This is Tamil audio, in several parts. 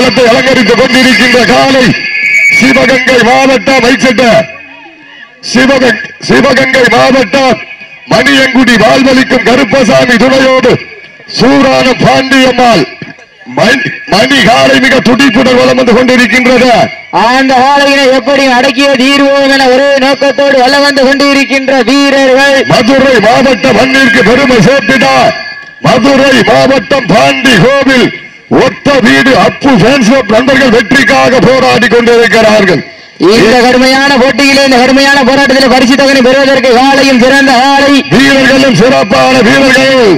களத்தை அலங்கரித்துக் கொண்டிருக்கின்ற காலை சிவகங்கை மாவட்டம் வைச்சட்ட சிவகங்கை மாவட்டம் மணியங்குடி வாழ்வளிக்கும் கருப்பசாமி துணையோடு சூரான பாண்டியம்மாள் மணி காலை மிக துடிப்புடன் வலம் வந்து கொண்டிருக்கின்றது. அந்த காலையினை எப்படி அடக்கிய தீர்வோம் என ஒரே நோக்கத்தோடு வலம் வந்து கொண்டிருக்கின்ற வீரர்கள் மதுரை மாவட்டம் மண்ணிற்கு பெருமை சேர்த்தினார். மதுரை மாவட்டம் பாண்டி கோவில் ஒத்த வீடு அப்பு ஃபேன்ஸ் நண்பர்கள் வெற்றிக்காக போராடி கொண்டிருக்கிறார்கள். இந்த கடுமையான போட்டியிலே இந்த கடுமையான போராட்டத்தில் பரிசு தொகை பெறுவதற்கு காலையும் சிறந்த காலை வீரர்களும் சிறப்பான வீரர்கள்.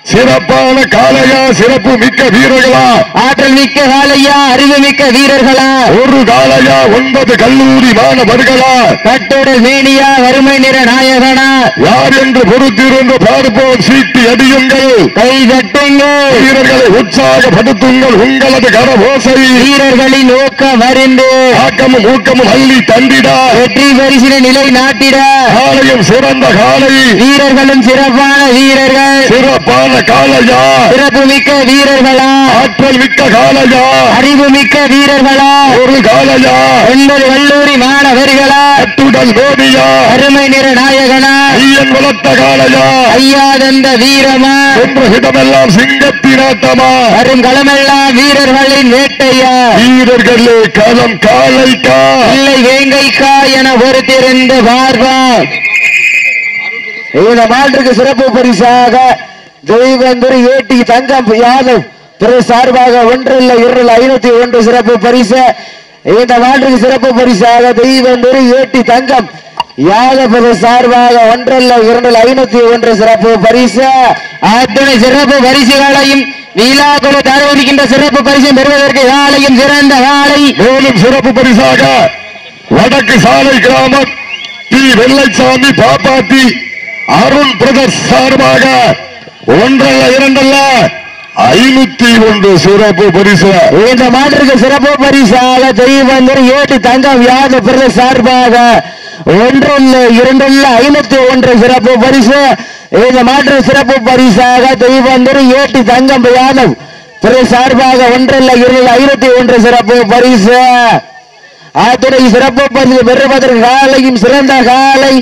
சிறப்பான காளையா, சிறப்பு மிக்க வீரர்களா, ஆற்றல் மிக்க காளையா, அறிவு மிக்க வீரர்களா, ஒரு காளையா 9 கல்லூரி மாணவர்களா, கட்டோட மேனியா, வறுமை நிற நாயகனா, யார் என்று பொறுத்திருந்து பார்ப்போம். சீட்டி அடியுங்கள், கை தட்டுங்கள், வீரர்களை உற்சாகப்படுத்துங்கள். உங்களது கரவோசை வீரர்களின் ஊக்கம் அறிந்து ஆக்கமும் ஊக்கமும் அள்ளி தந்திட வெற்றி பரிசினை நிலை நாட்டிட காளையும் சிறந்த காளை, வீரர்களும் சிறப்பான வீரர்கள், சிறப்பான காளையா, சிறப்பு மிக்க வீரர்களா, ஆற்றல் மிக்க காளையா, அறிவு மிக்க வீரர்களா, ஒரு காளையா, 9 கல்லூரி மாணவர்களா, கட்டுடல் மேனியா, அருமை நிற நாயகனா, ஐயன் வளர்த்த காளையா, ஐயாதந்த வீரமா, சென்ற இடமெல்லாம் சிங்கத்தினாட்டமா, வரும் களமெல்லாம் வீரர்களின் வேட்டையா, வீரர்களே களம் காளைக்கா இல்லை வேங்கைக்கா என பொறுத்திருந்து பார்ப்போம். இந்த மாற்றுக்கு சிறப்பு பரிசாக தெய்வந்தூர் ஏடி தங்கம் யாதவ் துறை சார்பாக 1 இல்லை 2 இல்லை 501 சிறப்பு பரிசு. இந்த மாற்றுக்கு சிறப்பு பரிசாக தெய்வந்தூர் ஏடி தங்கம் யாதவ் சார்பாக 1 இல்லை 2 இல்லை 501 சிறப்பு பரிசு. அத்துணை சிறப்பு பரிசுகளையும் நீலாக்குழு தரவிருக்கின்ற சிறப்பு பரிசு பெறுவதற்கு காலையும் சிறந்த காலை. மேலும் சிறப்பு பரிசாக வடக்கு சாலை கிராமம் டி வெள்ளைசாமி பாப்பாத்தி அருண் பிரதர்ஸ் சார்பாக 1 அல்ல 2 அல்ல 501 சிறப்பு பரிசு. இந்த மாற்றுக்கு சிறப்பு பரிசாக தெய்வந்தூர் ஏடி தங்கம் யாதவ் பிரதர்ஸ் சார்பாக 1 இல்லை 2 இல்லை 501 சிறப்பு பரிசு. இந்த மாற்று சிறப்பு பரிசாக தெய்வந்தூர் ஏடி தங்கம் யாதவ் பிரதர்ஸ் சார்பாக 1 இல்லை 2 இல்லை 501 சிறப்பு பரிசு. அத்துறை சிறப்பு பரிசு பெறுவதற்கு காலையும் சிறந்த காலை,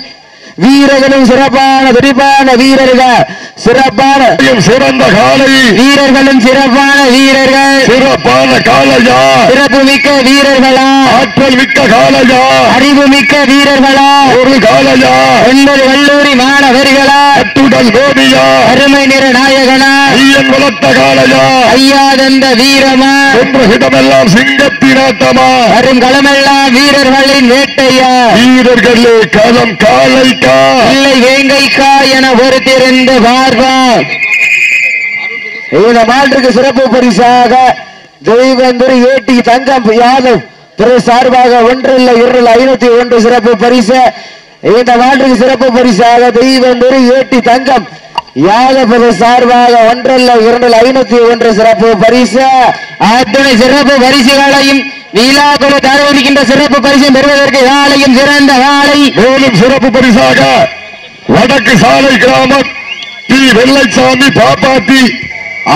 வீரர்களும் சிறப்பான துடிப்பான வீரர்கள், சிறப்பான சிறந்த காலை, வீரர்களும் சிறப்பான வீரர்கள், சிறப்பான காளையா, சிறப்பு மிக்க வீரர்களா, ஆற்றல் மிக்க காளையா, அறிவு மிக்க வீரர்களா, ஒரு காளையா, 9 கல்லூரி மாணவர்களா, கட்டுடல் மேனியா, அருமை நிற நாயகனா, ஐயன் வளர்த்த காளையா, ஐயாதந்த வீரமா, சென்ற இடமெல்லாம் சிங்கத்தினாட்டமா, வரும் களமெல்லாம் வீரர்களின் வேட்டையா, வீரர்களே களம் காளைக்கா இல்லை வேங்கைக்கா என பொறுத்திருந்து பார்ப்போம். இந்த மாற்றுக்கு சிறப்பு பரிசாக தெய்வந்தூர் ஏடி தங்கம் யாதவ் துறை சார்பாக 1 இல்லை 2 இல்லை 501 சிறப்பு பரிசு. இந்த மாற்றுக்கு சிறப்பு பரிசாக தெய்வந்தூர் ஏடி தங்கம் யாதவ் சார்பாக 1 இல்லை 2 இல்லை 501 சிறப்பு பரிசு. அத்துணை சிறப்பு பரிசுகளையும் நீலாக்குழு தரவிருக்கின்ற சிறப்பு பரிசு பெறுவதற்கு காலையும் சிறந்த காலை. மேலும் சிறப்பு பரிசாக வடக்கு சாலை கிராமம் டி வெள்ளைசாமி பாப்பாத்தி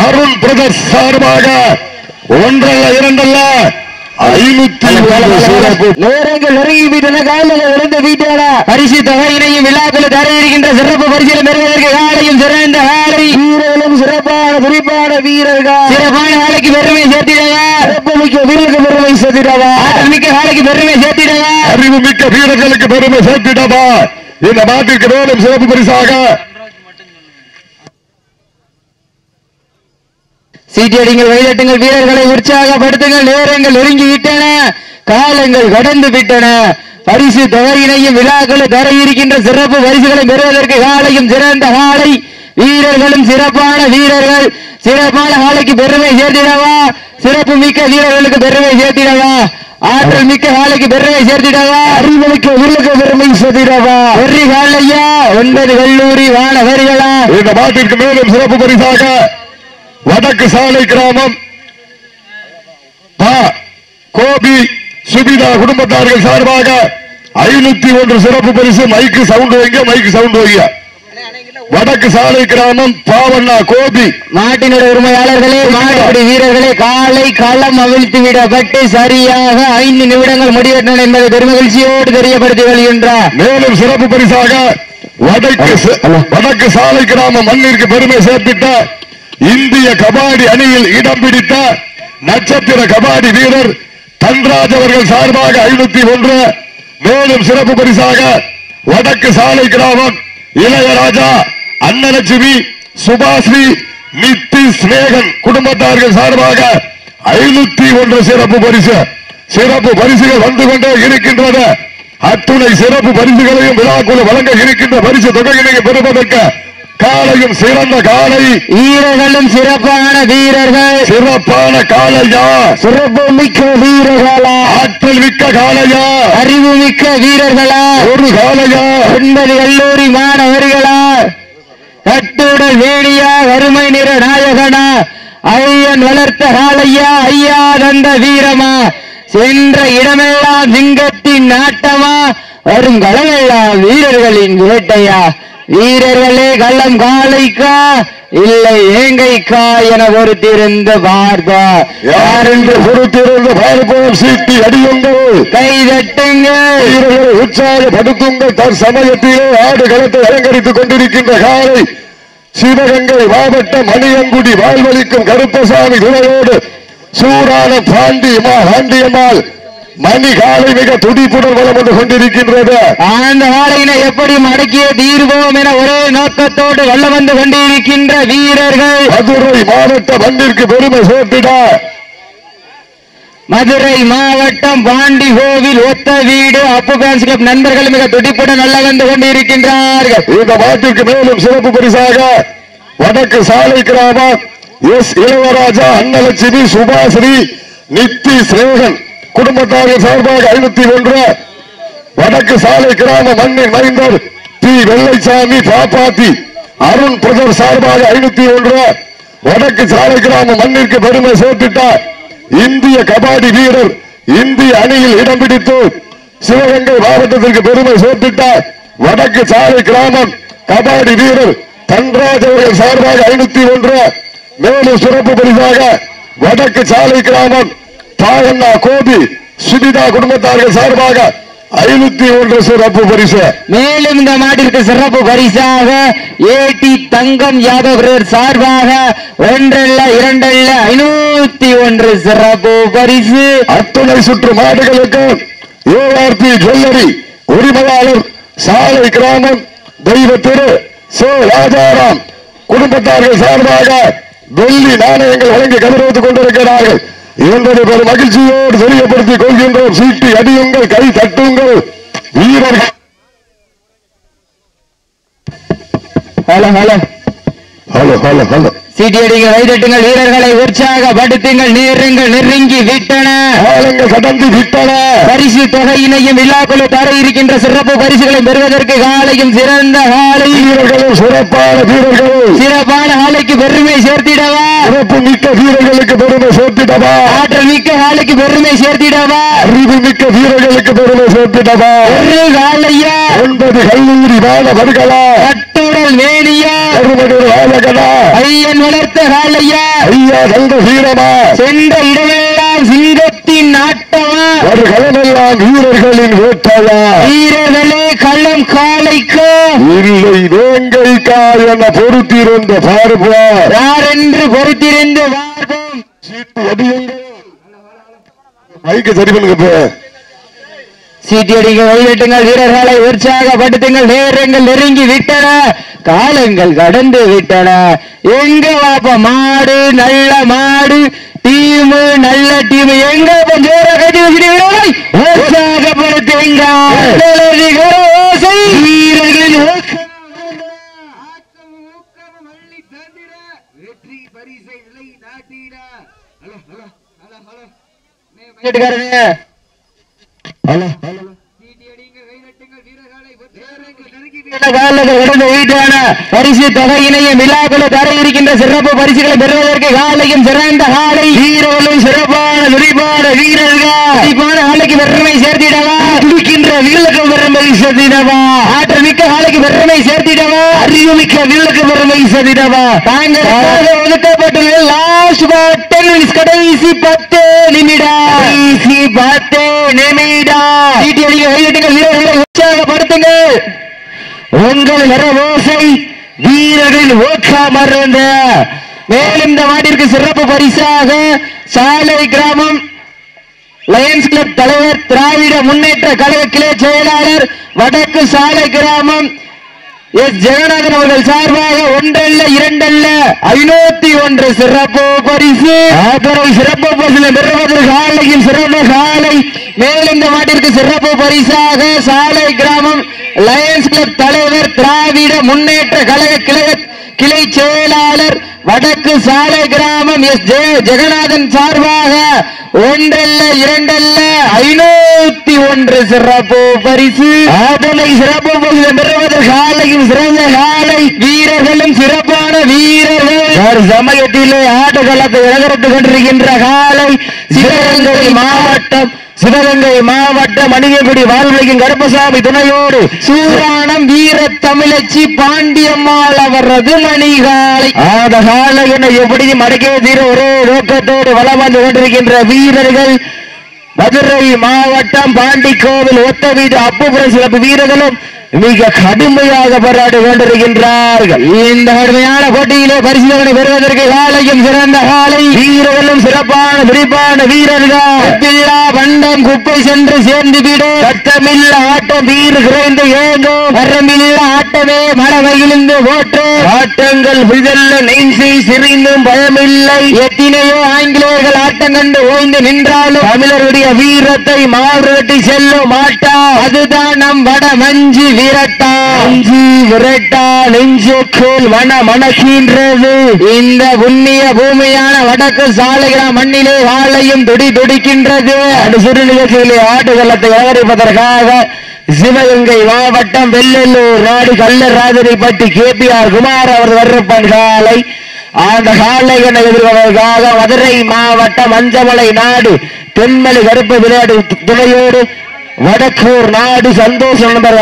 அருண் பிரதர்ஸ் சார்பாக 1 அல்ல 2 அல்ல 501 சிறப்பு. நேரங்கள் நெருங்கி விட்டன, காலையில் விழுந்து வீட்டான பரிசு தொகையினையும் விழாக்கள் தர இருக்கின்ற சிறப்பு பரிசீலனை பெறுவதற்கு காலையும் சிறந்த காலை, வீரர்களும் சிறப்பான குறிப்பான வீரர்கள், சிறப்பான காலைக்கு பெருமை சேர்த்திடவா, சிறப்பு மிக்க வீரருக்கு பெருமை சேர்த்திடவா, ஆற்றல் மிக்க காலைக்கு பெருமை சேர்த்திடவா, அறிவு மிக்க வீரர்களுக்கு பெருமை சேர்த்திடவா. இந்த நாட்டிற்கு மேலும் சிறப்பு பரிசாக சீட்டியடிங்கள், வழிதட்டுங்கள், வீரர்களை உற்சாகப்படுத்துங்கள். நேரங்கள் நெருங்கி விட்டன, காலங்கள் கடந்து விட்டன. பரிசு தொகையினையும் விழாக்கள் தர இருக்கின்ற சிறப்பு பரிசுகளை பெறுவதற்கு காலையும் சிறந்த காலை, வீரர்களும் சிறப்பான வீரர்கள், சிறப்பான காலைக்கு பெருமை சேர்த்திடவா, சிறப்பு மிக்க வீரர்களுக்கு பெருமை சேர்த்திடவா, ஆற்றல் மிக்க காலைக்கு பெருமை சேர்த்திடவா, அறிவுமிக்க வீரர்களுக்கு பெருமை சேர்த்திடவா. வெற்றி காலையா 9 கல்லூரி மாணவர்களா. இந்த நாட்டிற்கு மேலும் சிறப்பு பரிசாக வடக்கு சாலை கிராமம் கோபி சுபிதா குடும்பத்தார்கள் சார்பாக 501 சிறப்பு பரிசு. மைக்கு சவுண்ட் வைங்க, மைக்கு சவுண்ட் வைங்க. வடக்கு சாலை கிராமம் பாவண்ணா கோபி. மாட்டினுடைய உரிமையாளர்களே, மாட்டுப்படி வீரர்களே, காலை களம் அவிழ்த்து விடப்பட்டு சரியாக 5 நிமிடங்கள் முடிவெட்டன என்பதை பெருமகிழ்ச்சியோடு தெரியப்படுத்தி வருகின்றார். மேலும் சிறப்பு பரிசாக வடக்கு சாலை கிராமம் மண்ணிற்கு பெருமை சேர்த்திட்ட இந்திய கபாடி அணியில் இடம் பிடித்த நட்சத்திர கபாடி வீரர் தன்ராஜ் அவர்கள் சார்பாக 501. மேலும் சிறப்பு பரிசாக வடக்கு சாலை கிராமம் இளையராஜா, அன்னலட்சுமி, சுபாஸ்ரீ, நித்தி ஸ்நேகன் குடும்பத்தார்கள் சார்பாக 501 சிறப்பு பரிசு. சிறப்பு பரிசுகள் வந்து கொண்டே இருக்கின்றது. அத்துணை சிறப்பு பரிசுகளையும் விழாக்குழு வழங்க இருக்கின்ற பரிசு தொகையினை பெறுவதற்கு காலையும் சிறந்த காலை, வீரர்களும் சிறப்பான வீரர்கள், சிறப்பான காலையா, சிறப்பு மிக்க வீரர்களா, ஆற்றல் மிக்க காலையா, அறிவு மிக்க வீரர்களா, ஒரு காலையா, 9 கல்லூரி மாணவர்களா, கட்டுடல் வேணியா, வறுமை நிற நாயகனா, ஐயன் வளர்த்த காலையா, ஐயா தந்த வீரமா, சென்ற இடமெல்லாம் சிங்கத்தின் நாட்டமா, வரும் களமெல்லாம் வீரர்களின் வேட்டையா, வீரர்களே கள்ளம் காலைக்கா இல்லை ஏங்கைக்கா என பொறுத்திருந்த பார்ப்பா, யார் என்று பொறுத்திருந்த பார்ப்போம். சீட்டி அடியுங்கள், கை தட்டுங்கள், வீரர்களை உற்சாகப்படுத்துங்கள். தற்சமயத்திலே ஆடு களத்தை அலங்கரித்துக் கொண்டிருக்கின்ற காலை சிவகங்கை மாவட்டம் மணியங்குடி வாழ்வழிக்கும் கருப்பசாமி துணையோடு சூரான பாண்டியம்மாள் மணி காலை மிக துடிப்புடன் வளம் வந்து கொண்டிருக்கின்றது. அந்த காலையினை எப்படி அடக்கிய தீர்வோம் என ஒரே நோக்கத்தோடு வல்ல வந்து கொண்டிருக்கின்ற வீரர்கள் மதுரை மாவட்ட மண்ணிற்கு பெருமை சேர்த்திட மதுரை மாவட்டம் பாண்டி கோவில் ஒத்த வீடு அப்பு பேன்ஸ் கிளப் நண்பர்கள் மிக துடிப்புடன் நல்ல வந்து கொண்டிருக்கின்றார்கள். இந்த மாட்டிற்கு மேலும் சிறப்பு பரிசாக வடக்கு சாலை கிராமம் எஸ் இளையராஜா, அன்னலட்சுமி, சுபாஸ்ரீ, நித்தி ஸ்நேகன் குடும்பத்தார்கள் சார்பாக 501. வடக்கு சாலை கிராம மண்ணின் மைந்தர் பி வெள்ளைசாமி, பாப்பாத்தி, அருண் பிரதர் சார்பாக 501. வடக்கு சாலை கிராம மண்ணிற்கு பெருமை சேர்த்திட்ட இந்திய கபாடி வீரர் இந்திய அணியில் இடம் பிடித்து சிவகங்கை மாவட்டத்திற்கு பெருமை சேர்த்திட்ட வடக்கு சாலை கிராமம் கபாடி வீரர் தன்ராஜ் அவர்கள் சார்பாக 501. மேலும் சிறப்பு பரிசாக வடக்கு சாலை கிராமம் பாவண்ணா கோபி சுபிதா குடும்பத்தார்கள் சார்பாக 501 சிறப்பு பரிசு. மேலும் இந்த மாட்டிற்கு சிறப்பு பரிசாக ஏடி தங்கம் யாதவ் சார்பாக 1 அல்ல 2 அல்ல 501 சிறப்பு பரிசு. அத்துணை சுற்று மாடுகளுக்கு ஏஆர்பி ஜுவல்லரி உரிமையாளர் சாலை கிராமம் தெய்வ திரு சோ ராஜாராம் குடும்பத்தார்கள் சார்பாக வெள்ளி நாணயங்கள் வழங்கி கௌரவித்துக் கொண்டிருக்கிறார்கள் என்பதை பெரும் மகிழ்ச்சியோடு தெரியப்படுத்திக் கொள்கின்றோம். சீட்டி அடியுங்கள், கை தட்டுங்கள் வீரர்கள். Hello hello hello hello hello சீட்டியடிகள், கைதட்டுங்கள், வீரர்களை உற்சாகப்படுத்துங்கள். நேரங்கள் நெருங்கி விட்டன, காலங்கள் கடந்து விட்டன. பரிசு தொகையினையும் விழாக்குழு தர இருக்கின்ற சிறப்பு பரிசுகளை பெறுவதற்கு காலையும் சிறந்த காலை வீரர்களும் சிறப்பான வீரர்கள் சிறப்பான காலைக்கு பெருமை சேர்த்திடவா, சிறப்பு மிக்க வீரர்களுக்கு பெருமை சேர்த்திடவா, ஆற்றல் மிக்க காலைக்கு பெருமை சேர்த்திடவா, அறிவு மிக்க வீரர்களுக்கு பெருமை சேர்த்திடவா. ஒரு காலையா 9 கல்லூரி மாணவர்களா, கட்டுடல் வேணியா, ஆலகனா, ஐயன் வளர்த்த காலையா, ஐயா தந்த வீரமா, சென்ற இடமெல்லாம் சிங்கத்தின் நாட்டமா, ஒரு களமெல்லாம் வீரர்களின் வேட்டையா, வீரர்களே களம் காலைக்கா இல்லை வேங்கைக்கா என பொறுத்திருந்த பார்ப்பா, யார் என்று பொறுத்திருந்து பார்ப்போம். சீட்டு அடியுங்கள், மைக்கு சரி பண்ணுங்க. சீட்டியடிகள், கைதட்டுங்கள், வீரர்களை உற்சாகப்படுத்துங்கள். நேரங்கள் நெருங்கி விட்டன, காலங்கள் கடந்து விட்டன. எங்க வாப்ப மாடு, நல்ல மாடு, டீம் நல்ல டீம், எங்க ஜோர கட்டி வச்சுட்டு உற்சாகப்படுத்துங்க. வீரர்களின் வெற்றி பரிசை நிலை நாட்டிட. Hello hello hello hello hello hello சீட்டியடிங்க, கைதட்டுங்கள், வீரர்களை நேரங்கள் நெருங்கி வீட்டான பரிசு தொகையினையும் விழாக்குழு தர இருக்கின்ற சிறப்பு பரிசுகளை பெறுவதற்கு காலையும் சிறந்த காலை வீரர்களும் சிறப்பான விரிவான வீரர்கள் ஆலைக்கு பெருமை சேர்த்திடவா துடிக்கின்ற வீரலுக்கு பெருமை சேர்த்திடவா ஆற்றல் மிக்க காலைக்கு பெருமை சேர்த்திடவா அறிவு மிக்க வீரலுக்கு பெருமை சேர்த்திடவா தாங்கள் ஒதுக்கப்பட்டுள்ள லாஸ்ட் 10 minutes கடைசி 10 நிமிடம் வீரர்களை உற்சாகப்படுத்துங்கள் உங்கள் வரவோசை வீரர்களின் ஓக்காமர்ந்த மேலும் இந்த மாட்டிற்கு சிறப்பு பரிசாக சாலை கிராமம் லயன்ஸ் கிளப் தலைவர் திராவிட முன்னேற்ற கழக கிளை செயலாளர் வடக்கு சாலை கிராமம் எஸ் ஜெகநாதன் அவர்கள் சார்பாக ஒன்றல்ல இரண்டல்ல 501 சிறப்பு பரிசு சிறப்பு பரிசு பெறுவதற்கு காலையும் சிறந்த காலை மேலும் இந்த மாட்டிற்கு சிறப்பு பரிசாக சாலை கிராமம் லயன்ஸ் கிளப் தலைவர் திராவிட முன்னேற்ற கழக கிளை செயலாளர் வடக்கு சாலை கிராமம் எஸ் ஜெகநாதன் சார்பாக ஒன்றல்ல இரண்டல்ல 501 சிறப்பு பரிசு அதனை சிறப்பு பரிசு பெறுவதற்கு காலையும் சிறந்த காலை வீரர்களும் சிறப்பான வீரர்கள் சமயத்திலே ஆட்டகளத்தை இழகரத்துக் கொண்டிருக்கின்ற காலை சிவகங்கை மாவட்டம் மணியகுடி வாழ்வையும் கருப்பசாமி துணையோடு சூராணம் வீர தமிழச்சி பாண்டியம்மாள் அவரது மணிகாலை ஆத காலை என எப்படியும் அடக்கே தீர ஒரே நோக்கத்தோடு வலம் வந்து கொண்டிருக்கின்ற வீரர்கள் மதுரை மாவட்டம் பாண்டிக்கோவில் ஒத்த வீடு அப்புபுரம் சிறப்பு வீரர்களும் மிக கடுமையாக போராடி கொண்டிருக்கின்றார்கள் இந்த கடுமையான போட்டியிலே பரிசுகளை பெறுவதற்கு காலையும் சிறந்த காலை வீரர்களும் சிறப்பான விரிப்பான வீரர்கள் பண்டம் குப்பை சென்று சேர்ந்து விடும் சட்டமில்ல ஆட்டம் வீறு குறைந்து ஏங்கும் மரமில்ல ஆட்டமே மரவையிலிருந்து ஓட்டு ஆட்டங்கள் விதல்ல நெஞ்சை சிறிந்தும் பயமில்லை எத்தனையோ ஆங்கிலேயர்கள் ஆட்டம் கண்டு ஓய்ந்து நின்றாலும் தமிழருடைய வீரத்தை மாறுவட்டி செல்லும் மாட்டா அதுதான் நம் வட மஞ்சு விரட்டா அஞ்சு விரட்டா நெஞ்சுக்குள் மனக்கின்றது இந்த புண்ணிய பூமியான வடக்கு சாலைகிற மண்ணிலே வாழையும் துடிக்கின்றது சிறு நிகழ்ச்சியிலே ஆட்டுகளத்தை விவரிப்பதற்காக சிவகங்கை மாவட்டம் வெள்ளலூர் நாடு கல்லராஜனைப்பட்டி KPR குமார் அவர் வர்றப்பன் காலை அந்த காலை என எதிர்வதற்காக மதுரை மாவட்டம் அஞ்சமலை நாடு தென்மலை கருப்பு விளையாட்டு துணையோடு வடக்கூர் நாடு சந்தோஷம் நம்பர்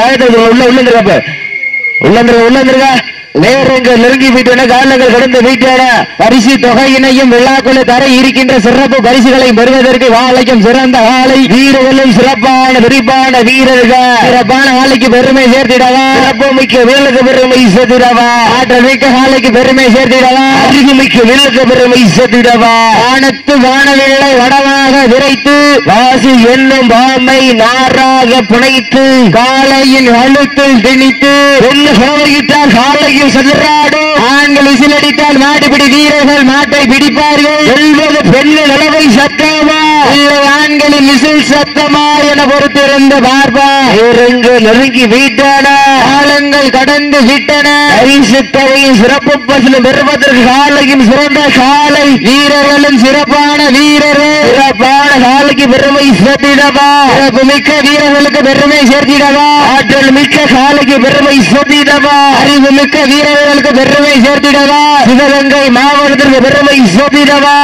உள்ளந்திருக்க நேரங்கள் நெருங்கி விட்டன காலங்கள் கடந்த வீட்டான பரிசு தொகையினையும் விழாக்குழு தர இருக்கின்ற சிறப்பு பரிசுகளை பெறுவதற்கு காலைக்கும் சிறந்த காலை வீரர்களும் சிறப்பான விரிப்பான வீரர்கள் சிறப்பான காலைக்கு பெருமை சேர்த்திடவா சிறப்பு மிக்க வீரலுக்கு பெருமை சேர்த்திடவா ஆற்றல் மிக்க காலைக்கு பெருமை சேர்த்திடவா அறிவு மிக்க வீரலுக்கு பெருமை சேர்த்திடவா வானத்து வானவில்லை வடமாக விரைத்து வாசி என்னும் பாமை நாராக புனைத்து காலையின் அழுத்தில் திணித்து ஒன்று சோதித்தால் காலையும் சென்றாடும் ஆண்கள் விசிலடித்தால் மாட்டுப்பிடி வீரர்கள் மாட்டை பிடிப்பார்கள் செல்வது பெண்ணு நிலவை சத்தமா இல்லை ஆண்களின் விசில் சத்தமா என பொறுத்திருந்த பார்ப்பா நெருங்கி விட்டன காலங்கள் கடந்து விட்டன பரிசுத்தவையும் சிறப்பு பரிசு பெறுவதற்கு காலையும் சிறந்த காலை வீரர்களும் சிறப்பான வீரர்கள் சிறப்பான காலைக்கு பெருமை சேர்த்திடவா சிறப்பு மிக்க வீரர்களுக்கு பெருமை சேர்த்திடவா ஆற்றல் மிக்க காலைக்கு பெருமை சேர்த்திடவா அறிவு மிக்க வீரர்களுக்கு பெருமை சேர்த்திடவா சிவகங்கை மாவட்டத்திற்கு பெருமை சேர்த்திடவா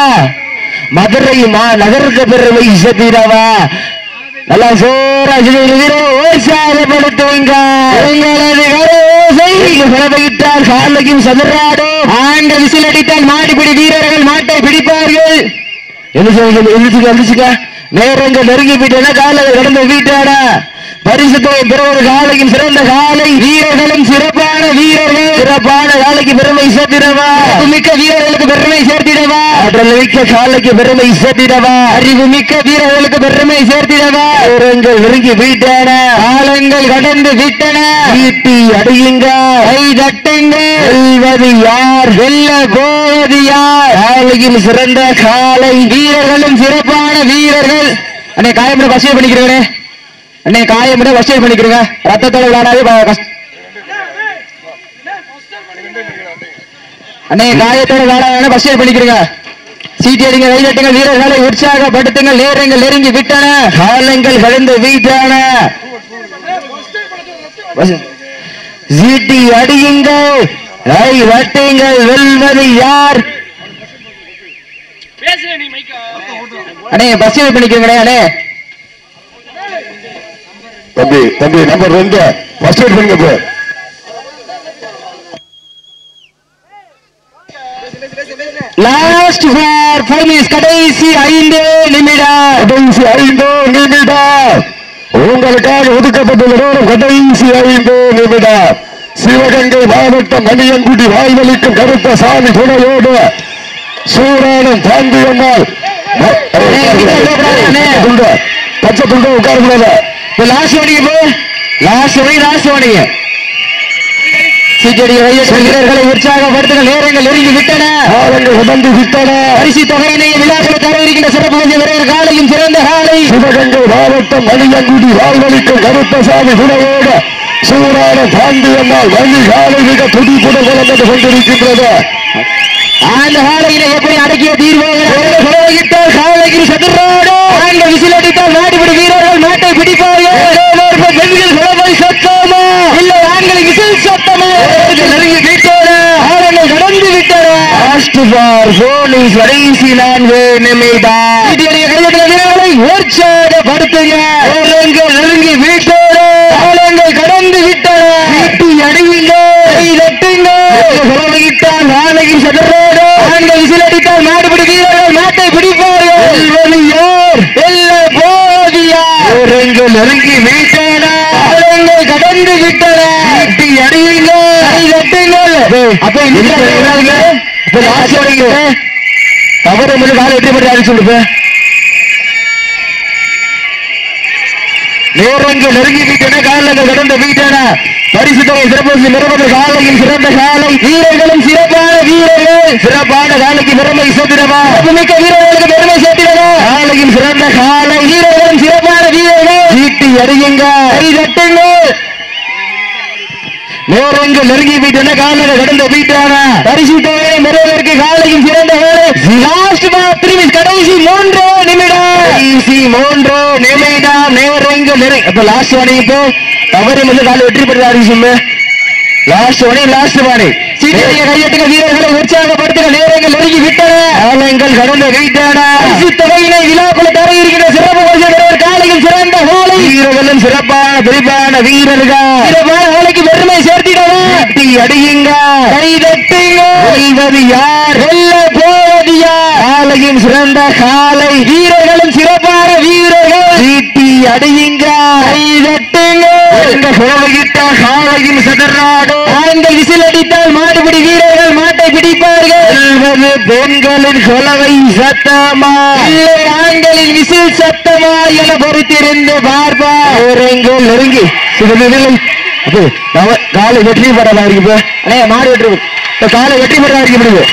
மதுரை நகருக்கு பெருமை சேர்த்திடவா நல்லா சோரா உற்சாகப்படுத்துவீங்க காலையும் சதுராடும் ஆண்கள் விசில் அடித்தால் மாடிப்பிடி வீரர்கள் மாட்டை பிடிப்பார்கள் எழுச்சுக்க நேரங்கள் நெருங்கி விட்டன காலையில் கடந்த வீட்டான பரிசுத்தை பெறுவது காலையும் சிறந்த காலை வீரர்களும் சிறப்பான வீரர்கள் சிறப்பான காலைக்கு பெருமை சேர்த்திடவா மிக்க வீரர்களுக்கு பெருமை சேர்த்திடவா ஆற்றல் மிக்க காலைக்கு பெருமை சேர்த்திடவா அறிவு மிக்க வீரர்களுக்கு பெருமை சேர்த்திடவா நேரங்கள் நெருங்கி விட்டன காலங்கள் கடந்து விட்டன ஈட்டி அடியுங்க கை தட்டுங்க வெல்வது யார் வெல்ல போவது யார் காலையும் சிறந்த காலை வீரர்களும் சிறப்பான வீரர்கள் அண்ணே காயமுறை வசதி பண்ணிக்கிறேன் அண்ணே காயமுறை வசதி பண்ணிக்கிறேங்க ரத்தத்தோட விளையாடாது அண்ணே காயத்தோட விளையாட வசதி பண்ணிக்கிறேங்க சீட்டி அடிங்க கைதட்டுங்க வீரர்களை உற்சாகப்படுத்துங்கள் நேரங்கள் நெருங்கி விட்டன காலங்கள் கலந்து வீட்டான சீட்டி அடியுங்கள், கை தட்டுங்கள், வெல்வது யார்? அண்ணே பஸ் பண்ணிக்கிறீங்களே அண்ணே. தம்பி நம்பர் 2 ஃபர்ஸ்ட் எய்ட் பண்ணுங்க. லாஸ்ட் ஃபார் 5 மினிட்ஸ், கடைசி 5 நிமிடம். உங்களுக்காக ஒதுக்கப்பட்டுள்ள நேரம் கடைசி 5 நிமிடம். சிவகங்கை மாவட்டம் மணியங்குடி வாய்வலிக்கும் கருத்த சாமி துணையோடு சூரானம் தாண்டியம்மாள் பச்சை துண்டு உட்காரக்கூடாது. லாஸ்ட் ஓடிங்க, லாஸ்ட் ஓடிங்க. வீரர்களை உற்சாகப்படுத்துங்கள், நேரங்கள் நெருங்கி விட்டன, உடந்து விட்டன. பரிசு தொகையினை விழாக்கள் தர இருக்கின்ற சிறப்பு வீரர் காலையும் சிறந்த காலை. சிவகங்கை மாவட்டம் மணியங்குடி வாழ்வழிக்கும் கருப்பசாமி துணையோடு சூரான தாண்டியம்மாள் வள்ளி காலை மிக துடிப்புடன் வளர்ந்து கொண்டிருக்கின்றது. அந்த காலையினை எப்படி அடக்கிய தீர்வாக காலையில் சதுரோடு அந்த விசில் அடித்தால் நாடுபடி வீரர்கள் நாட்டை பிடிப்பார்கள். பெண்கள் குழந்தை சத்தமா இல்லை ஆண்களை விசில் சத்தமா நெருங்கி விட்டன, ஆண்கள் கடந்து விட்டன. கடைசி 4 நிமிடம். வீரர்களை உற்சாகப்படுத்துங்க, நெருங்கி விட்டன, ஆண்கள் கடந்து விட்டன. வீட்டி அடையுங்க, கை தட்டுங்க, நாளையில் சதுரோடு ஆண்கள் விசில் அடித்தால் நாடுபடி வீரர்கள் நாட்டை பிடிப்பார்கள். நெருங்கி விட்டன, கடந்து விட்டன. வீட்டி அடையுங்க, கை தட்டுங்கள். அப்ப தவறு காலை வெற்றி பெற்று அறிவிச்சு நேரங்கள் நெருங்கி விட்டன, காலங்கள் கடந்து விட்டன. பரிசு தொகை சிறப்பு நிறுவன காலையில் சிறந்த காலை, வீரர்களும் சிறப்பான வீரர்கள், சிறப்பான காலைக்கு பெருமை சேர்த்திடவா, மிக்க வீரர்களுக்கு பெருமை சேர்த்திடவா. காலையில் சிறந்த காலை, வீரர்களும் சிறப்பான வீரர்கள், வீட்டி அடியுங்க, கை தட்டுங்க. நேரங்கள் நெருங்கி விட்டன, காலங்கள் கடந்து விட்டன. பரிசு தொகையை பெறுவதற்கு காலையும் சிறந்த வேலை. லாஸ்ட் கடைசி 3 நிமிடம். நேரங்கள் அப்ப லாஸ்ட் வாணி இப்போ தவறு காலை வெற்றி பெற்ற அறிவிச்சு. லாஸ்ட் வாணி சீட்டிய கையெட்டுங்க, வீரர்களை உற்சாகப்படுத்துங்க, நேரங்கள் நெருங்கி விட்டன, காலங்கள் கடந்து விட்டன. பரிசு தொகையினை விழாக்குள்ள தர இருக்கின்ற சிறப்பு வீரர் காலையில் சிறந்த காலை, வீரர்களும் சிறப்பான குறிப்பான வீரர்கள், சிறப்பான காலைக்கு பெருமை சேர்த்திடவா. அடியுங்க, கை தட்டுங்க, வெல்வது யார்? வெல்ல போவது யார்? காலையும் சிறந்த காலை, வீரர்களும் சிறப்பான வீரர்கள், வீட்டி அடியுங்க, கை தட்டுங்க. காலையும் சதராடு ஆண்கள் விசில் அடித்தால் மாடுபிடி வீரர்கள் மாட்டை பிடிப்பார்கள். பெண்களின் கொலவை சத்தமா இல்லை ஆண்களின் விசில் சத்தமா என பொறுத்திருந்து பார்ப்பா. நெருங்கி காலை வெற்றி பெறலாம் இருக்கு. மாடு வெற்றி காலை வெற்றி பெறலாம் இருக்கு.